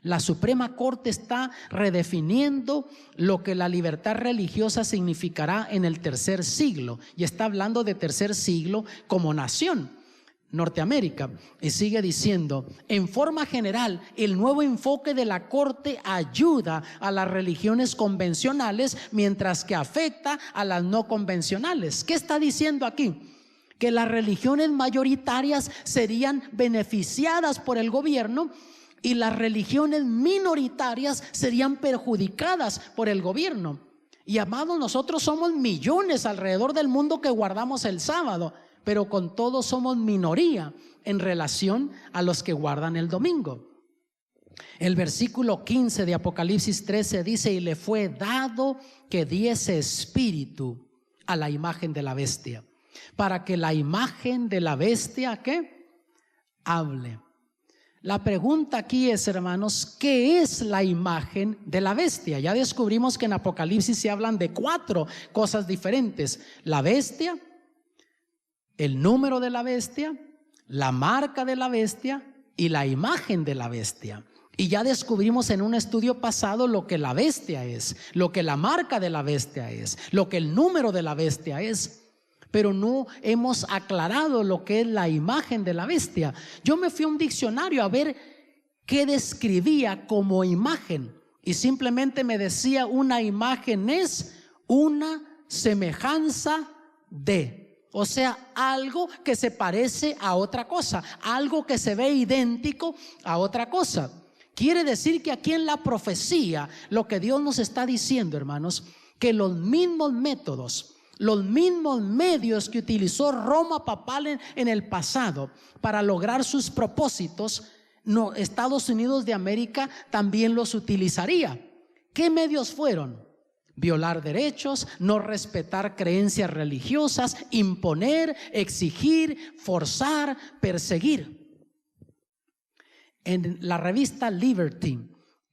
la Suprema Corte está redefiniendo lo que la libertad religiosa significará en el tercer siglo, y está hablando de tercer siglo como nación, Norteamérica, y sigue diciendo: en forma general, el nuevo enfoque de la Corte ayuda a las religiones convencionales, mientras que afecta a las no convencionales. ¿Qué está diciendo aquí? Que las religiones mayoritarias serían beneficiadas por el gobierno y las religiones minoritarias serían perjudicadas por el gobierno. Y amados, nosotros somos millones alrededor del mundo que guardamos el sábado, pero con todo somos minoría en relación a los que guardan el domingo. El versículo 15 de Apocalipsis 13 dice: y le fue dado que diese espíritu a la imagen de la bestia, para que la imagen de la bestia ¿qué? Hable. La pregunta aquí es, hermanos, ¿qué es la imagen de la bestia? Ya descubrimos que en Apocalipsis se hablan de 4 cosas diferentes: la bestia, el número de la bestia, la marca de la bestia y la imagen de la bestia. Y ya descubrimos en un estudio pasado lo que la bestia es, lo que la marca de la bestia es, lo que el número de la bestia es. Pero no hemos aclarado lo que es la imagen de la bestia. Yo me fui a un diccionario a ver qué describía como imagen, y simplemente me decía: una imagen es una semejanza de, o sea, algo que se parece a otra cosa, algo que se ve idéntico a otra cosa. Quiere decir que aquí en la profecía lo que Dios nos está diciendo, hermanos, que los mismos métodos, los mismos medios que utilizó Roma papal en el pasado para lograr sus propósitos, Estados Unidos de América también los utilizaría. ¿Qué medios fueron? Violar derechos, no respetar creencias religiosas, imponer, exigir, forzar, perseguir. En la revista Liberty,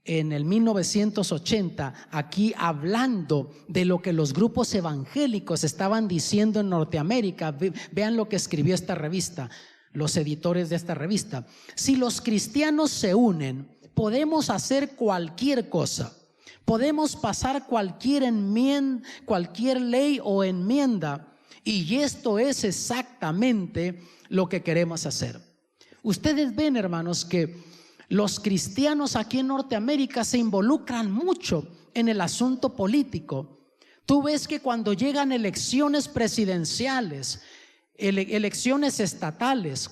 en el 1980, aquí hablando de lo que los grupos evangélicos estaban diciendo en Norteamérica, vean lo que escribió esta revista, los editores de esta revista. Si los cristianos se unen, podemos hacer cualquier cosa. Podemos pasar cualquier ley o enmienda, y esto es exactamente lo que queremos hacer. Ustedes ven, hermanos, que los cristianos aquí en Norteamérica se involucran mucho en el asunto político. Tú ves que cuando llegan elecciones presidenciales, elecciones estatales,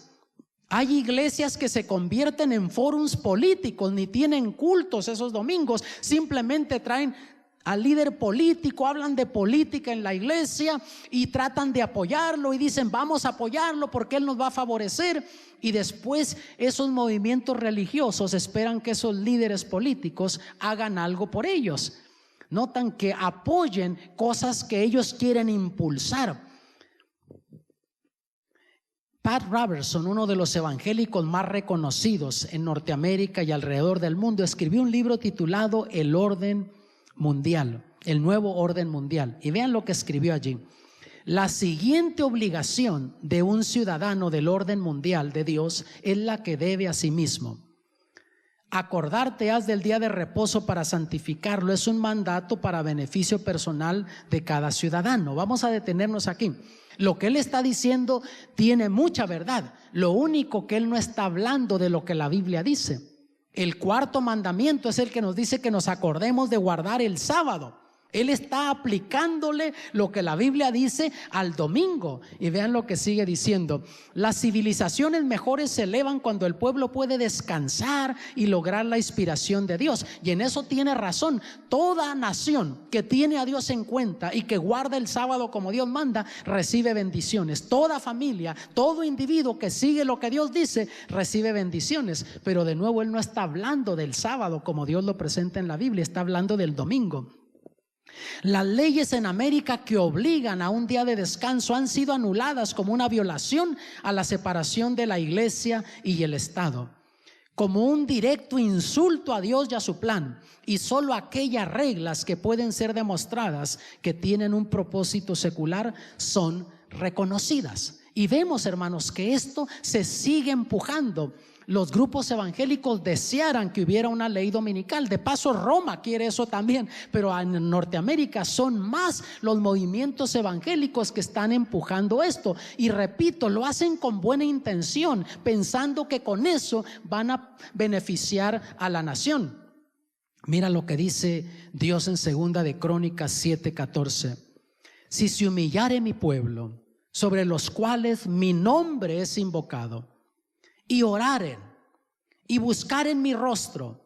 hay iglesias que se convierten en fórums políticos, ni tienen cultos esos domingos, simplemente traen al líder político, hablan de política en la iglesia y tratan de apoyarlo y dicen vamos a apoyarlo porque él nos va a favorecer, y después esos movimientos religiosos esperan que esos líderes políticos hagan algo por ellos. Notan que apoyen cosas que ellos quieren impulsar. Pat Robertson, uno de los evangélicos más reconocidos en Norteamérica y alrededor del mundo, escribió un libro titulado El Orden Mundial, el Nuevo Orden Mundial. Y vean lo que escribió allí. La siguiente obligación de un ciudadano del orden mundial de Dios es la que debe a sí mismo. Acordarte has del día de reposo para santificarlo es un mandato para beneficio personal de cada ciudadano. Vamos a detenernos aquí. Lo que él está diciendo tiene mucha verdad. Lo único que él no está hablando de lo que la Biblia dice. El cuarto mandamiento es el que nos dice que nos acordemos de guardar el sábado. Él está aplicándole lo que la Biblia dice al domingo. Y vean lo que sigue diciendo. Las civilizaciones mejores se elevan cuando el pueblo puede descansar y lograr la inspiración de Dios. Y en eso tiene razón. Toda nación que tiene a Dios en cuenta y que guarda el sábado como Dios manda, recibe bendiciones. Toda familia, todo individuo que sigue lo que Dios dice, recibe bendiciones. Pero de nuevo él no está hablando del sábado como Dios lo presenta en la Biblia, está hablando del domingo. Las leyes en América que obligan a un día de descanso han sido anuladas como una violación a la separación de la iglesia y el Estado, como un directo insulto a Dios y a su plan, y solo aquellas reglas que pueden ser demostradas que tienen un propósito secular son reconocidas. Y vemos, hermanos, que esto se sigue empujando. Los grupos evangélicos desearan que hubiera una ley dominical. De paso, Roma quiere eso también, pero en Norteamérica son más los movimientos evangélicos que están empujando esto. Y repito, lo hacen con buena intención, pensando que con eso van a beneficiar a la nación. Mira lo que dice Dios en 2 de Crónicas 7:14. Si se humillare mi pueblo, sobre los cuales mi nombre es invocado, y oraren y buscaren mi rostro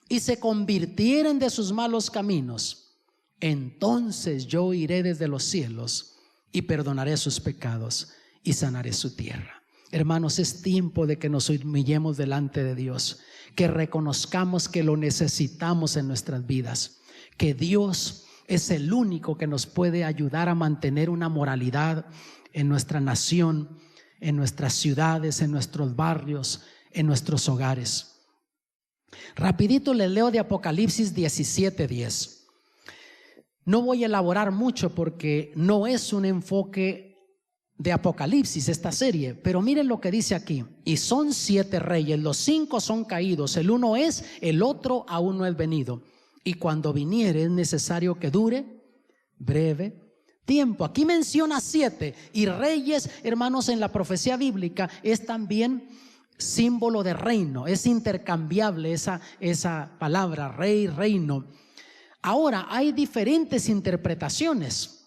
y se convirtieren de sus malos caminos, entonces yo iré desde los cielos y perdonaré sus pecados y sanaré su tierra. Hermanos, es tiempo de que nos humillemos delante de Dios, que reconozcamos que lo necesitamos en nuestras vidas, que Dios es el único que nos puede ayudar a mantener una moralidad en nuestra nación, en nuestras ciudades, en nuestros barrios, en nuestros hogares. Rapidito les leo de Apocalipsis 17:10. No voy a elaborar mucho porque no es un enfoque de Apocalipsis esta serie, pero miren lo que dice aquí. Y son 7 reyes, los 5 son caídos, el uno es, el otro aún no es venido. Y cuando viniere es necesario que dure breve tiempo. Aquí menciona 7, y reyes, hermanos, en la profecía bíblica es también símbolo de reino, es intercambiable esa palabra, rey, reino. Ahora, hay diferentes interpretaciones,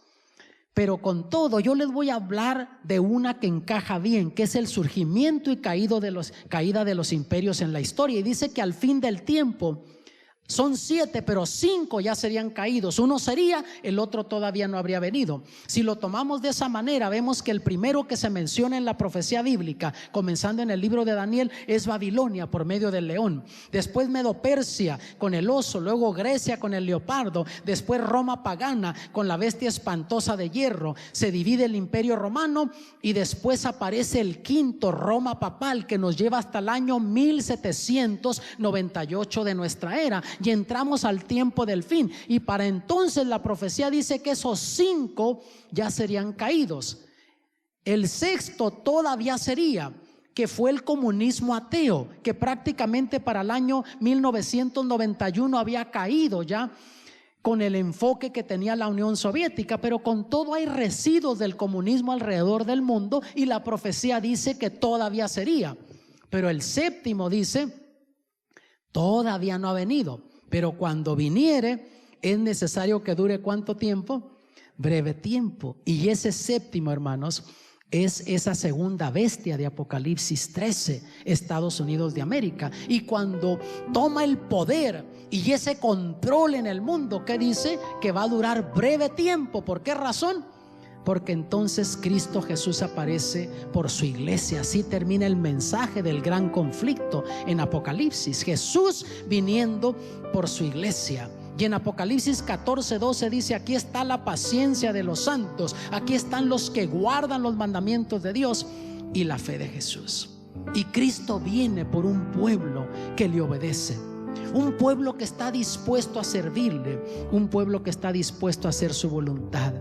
pero con todo yo les voy a hablar de una que encaja bien, que es el surgimiento y caída de los imperios en la historia. Y dice que al fin del tiempo Son 7, pero 5 ya serían caídos. Uno sería, el otro todavía no habría venido. Si lo tomamos de esa manera, vemos que el primero que se menciona en la profecía bíblica, comenzando en el libro de Daniel, es Babilonia por medio del león. Después Medo-Persia con el oso, luego Grecia con el leopardo, después Roma pagana con la bestia espantosa de hierro. Se divide el imperio romano y después aparece el quinto, Roma papal, que nos lleva hasta el año 1798 de nuestra era. Y entramos al tiempo del fin, y para entonces la profecía dice que esos 5 ya serían caídos. El sexto todavía sería, que fue el comunismo ateo, que prácticamente para el año 1991 había caído ya, con el enfoque que tenía la Unión Soviética, pero con todo hay residuos del comunismo alrededor del mundo, y la profecía dice que todavía sería. Pero el séptimo dice, todavía no ha venido, pero cuando viniere es necesario que dure ¿cuánto tiempo? Breve tiempo. Y ese séptimo, hermanos, es esa segunda bestia de Apocalipsis 13, Estados Unidos de América. Y cuando toma el poder y ese control en el mundo, ¿qué dice? Que va a durar breve tiempo. ¿Por qué razón? Porque entonces Cristo Jesús aparece por su iglesia. Así termina el mensaje del gran conflicto en Apocalipsis, Jesús viniendo por su iglesia. Y en Apocalipsis 14:12 dice: aquí está la paciencia de los santos, aquí están los que guardan los mandamientos de Dios y la fe de Jesús. Y Cristo viene por un pueblo que le obedece, un pueblo que está dispuesto a servirle, un pueblo que está dispuesto a hacer su voluntad.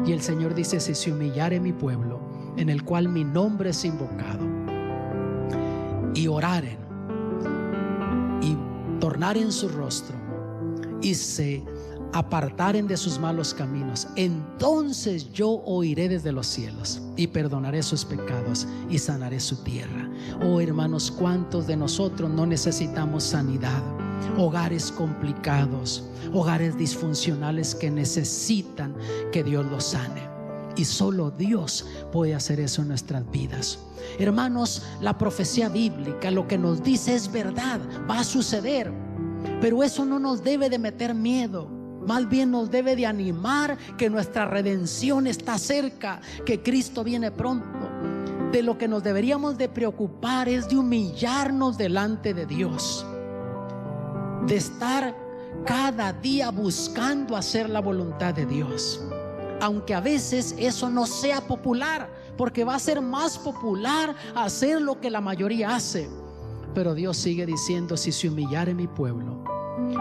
Y el Señor dice: si se humillare mi pueblo, en el cual mi nombre es invocado, y oraren y tornaren su rostro y se apartaren de sus malos caminos, entonces yo oiré desde los cielos y perdonaré sus pecados y sanaré su tierra. Oh hermanos, ¿cuántos de nosotros no necesitamos sanidad? Hogares complicados, hogares disfuncionales que necesitan que Dios los sane. Y solo Dios puede hacer eso en nuestras vidas. Hermanos, la profecía bíblica lo que nos dice es verdad, va a suceder. Pero eso no nos debe de meter miedo. Más bien nos debe de animar que nuestra redención está cerca, que Cristo viene pronto. De lo que nos deberíamos de preocupar es de humillarnos delante de Dios, de estar cada día buscando hacer la voluntad de Dios, aunque a veces eso no sea popular, porque va a ser más popular hacer lo que la mayoría hace. Pero Dios sigue diciendo: si se humillare mi pueblo,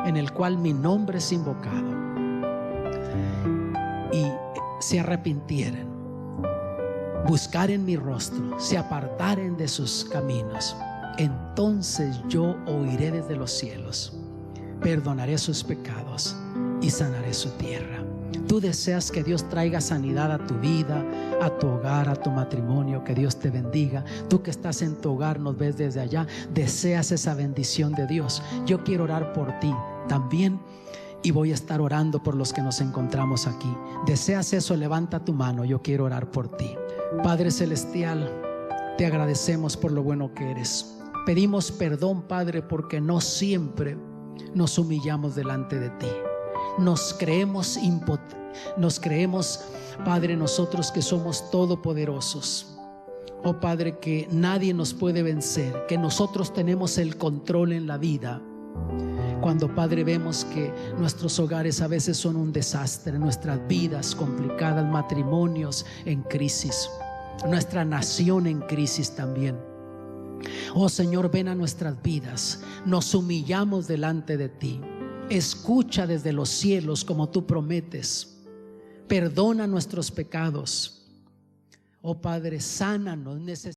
en el cual mi nombre es invocado, y se arrepintieren, buscaren mi rostro, se apartaren de sus caminos, entonces yo oiré desde los cielos, perdonaré sus pecados y sanaré su tierra. Tú deseas que Dios traiga sanidad a tu vida, a tu hogar, a tu matrimonio. Que Dios te bendiga. Tú que estás en tu hogar, nos ves desde allá, deseas esa bendición de Dios. Yo quiero orar por ti también, y voy a estar orando por los que nos encontramos aquí. ¿Deseas eso? Levanta tu mano. Yo quiero orar por ti. Padre celestial, te agradecemos por lo bueno que eres. Pedimos perdón, Padre, porque no siempre nos humillamos delante de ti. Nos creemos, Padre, nosotros que somos todopoderosos. Oh Padre, que nadie nos puede vencer, que nosotros tenemos el control en la vida. Cuando, Padre, vemos que nuestros hogares a veces son un desastre, nuestras vidas complicadas, matrimonios en crisis, nuestra nación en crisis también. Oh Señor, ven a nuestras vidas, nos humillamos delante de ti. Escucha desde los cielos como tú prometes. Perdona nuestros pecados. Oh Padre, sánanos.